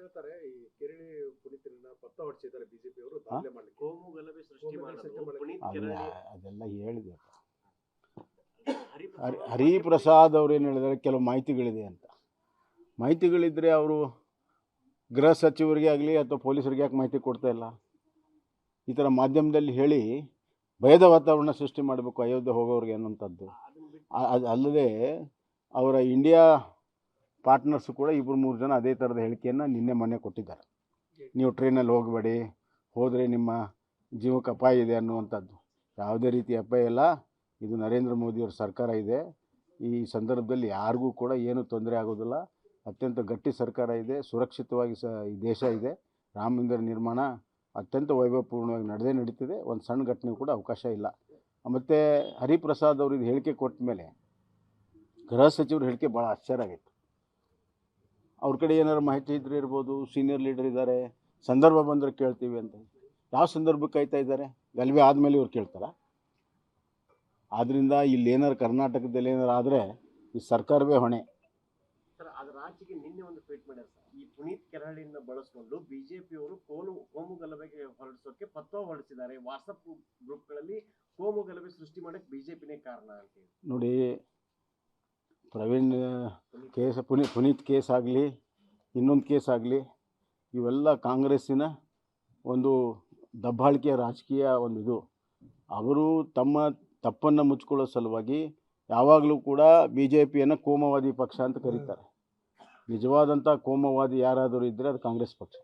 ಹೇಳ್ತಾರೆ ಈ ಕೆರಳಿ ಪುನೀತರನ್ನ ಪತ್ತ ಹೊಡಿಸಿದ್ದಾರೆ ಬಿಜೆಪಿ ಅವರು ದಾಖಲೆ ಮಾಡಲಿಕ್ಕೆ ಕೋಮು ಗಲಭೆ ಸೃಷ್ಟಿ ಮಾಡಲು ಅದೆಲ್ಲ ಹೇಳಿದೆ. ಹರಿಪ್ರಸಾದ್ ಅವ್ರು ಏನು ಹೇಳಿದ್ದಾರೆ, ಕೆಲವು ಮಾಹಿತಿಗಳಿದೆ ಅಂತ. ಮಾಹಿತಿಗಳಿದ್ದರೆ ಅವರು ಗೃಹ ಸಚಿವರಿಗೆ ಆಗಲಿ ಅಥವಾ ಪೊಲೀಸರಿಗೆ ಯಾಕೆ ಮಾಹಿತಿ ಕೊಡ್ತಾ ಇಲ್ಲ? ಈ ಥರ ಮಾಧ್ಯಮದಲ್ಲಿ ಹೇಳಿ ಭಯದ ವಾತಾವರಣ ಸೃಷ್ಟಿ ಮಾಡಬೇಕು ಅಯೋಧ್ಯೆ ಹೋಗೋರಿಗೆ ಅನ್ನೋಂಥದ್ದು. ಅದು ಅಲ್ಲದೆ ಅವರ ಇಂಡಿಯಾ ಪಾರ್ಟ್ನರ್ಸು ಕೂಡ 2-3 ಜನ ಅದೇ ಥರದ ಹೇಳಿಕೆಯನ್ನು ಮೊನ್ನೆ ಕೊಟ್ಟಿದ್ದಾರೆ. ನೀವು ಟ್ರೈನಲ್ಲಿ ಹೋಗಬೇಡಿ, ಹೋದರೆ ನಿಮ್ಮ ಜೀವಕ್ಕೆ ಅಪಾಯ ಇದೆ ಅನ್ನುವಂಥದ್ದು. ಯಾವುದೇ ರೀತಿ ಅಪಾಯ ಇಲ್ಲ. ಇದು ನರೇಂದ್ರ ಮೋದಿಯವರ ಸರ್ಕಾರ ಇದೆ. ಈ ಸಂದರ್ಭದಲ್ಲಿ ಯಾರಿಗೂ ಕೂಡ ಏನೂ ತೊಂದರೆ ಆಗೋದಿಲ್ಲ. ಅತ್ಯಂತ ಗಟ್ಟಿ ಸರ್ಕಾರ ಇದೆ, ಸುರಕ್ಷಿತವಾಗಿ ಈ ದೇಶ ಇದೆ. ರಾಮ ಮಂದಿರ ನಿರ್ಮಾಣ ಅತ್ಯಂತ ವೈಭವಪೂರ್ಣವಾಗಿ ನಡೀತಿದೆ. ಒಂದು ಸಣ್ಣ ಘಟನೆ ಕೂಡ ಅವಕಾಶ ಇಲ್ಲ. ಮತ್ತು ಹರಿಪ್ರಸಾದ್ ಅವರು ಇದು ಹೇಳಿಕೆ ಕೊಟ್ಟ ಮೇಲೆ ಗೃಹ ಸಚಿವರು ಹೇಳಿಕೆ ಭಾಳ ಆಶ್ಚರ್ಯ ಆಗಿತ್ತು. ಅವ್ರ ಕಡೆ ಏನಾದ್ರು ಮಾಹಿತಿ ಇದ್ರೆ ಇರ್ಬೋದು, ಸೀನಿಯರ್ ಲೀಡರ್ ಇದ್ದಾರೆ, ಸಂದರ್ಭ ಬಂದರೆ ಕೇಳ್ತೀವಿ ಅಂತ. ಯಾವ ಸಂದರ್ಭಕ್ಕೆ ಕಾಯ್ತಾ ಇದ್ದಾರೆ? ಗಲಭೆ ಆದಮೇಲೆ ಇವ್ರು ಕೇಳ್ತಾರ? ಆದ್ದರಿಂದ ಇಲ್ಲಿ ಏನಾರು ಕರ್ನಾಟಕದಲ್ಲಿ ಏನಾರು ಆದರೆ ಈ ಸರ್ಕಾರವೇ ಹೊಣೆ. ಸರ್, ಅದರ ಆಚೆಗೆ ನಿನ್ನೆ ಒಂದು ಟ್ವೀಟ್ ಮಾಡ್ಯಾರ ಸರ್, ಈ ಪುನೀತ್ ಕೆರಳಿನ ಬಳಸಿಕೊಂಡು ಬಿಜೆಪಿಯವರು ಕೋಮು ಗಲಭೆಗೆ ಹೊರಡಿಸೋಕೆ ಪತ್ರ ಹೊರಡಿಸಿದ್ದಾರೆ. ವಾಟ್ಸಪ್ ಗ್ರೂಪ್ಗಳಲ್ಲಿ ಕೋಮು ಗಲಭೆ ಸೃಷ್ಟಿ ಮಾಡಕ್ಕೆ ಬಿಜೆಪಿನೇ ಕಾರಣ ಅಂತ ಹೇಳಿ. ನೋಡಿ, ಪ್ರವೀಣ್ ಕೇಸ್, ಪುನೀತ್ ಕೇಸ್ ಆಗಲಿ, ಇನ್ನೊಂದು ಕೇಸ್ ಆಗಲಿ, ಇವೆಲ್ಲ ಕಾಂಗ್ರೆಸ್ಸಿನ ಒಂದು ದಬ್ಬಾಳಿಕೆಯ ರಾಜಕೀಯ ಒಂದು ಇದು. ಅವರು ತಮ್ಮ ತಪ್ಪನ್ನು ಮುಚ್ಕೊಳ್ಳೋ ಸಲುವಾಗಿ ಯಾವಾಗಲೂ ಕೂಡ BJPಯನ್ನು ಕೋಮುವಾದಿ ಪಕ್ಷ ಅಂತ ಕರೀತಾರೆ. ನಿಜವಾದಂಥ ಕೋಮುವಾದಿ ಯಾರಾದರೂ ಇದ್ದರೆ ಅದು ಕಾಂಗ್ರೆಸ್ ಪಕ್ಷ.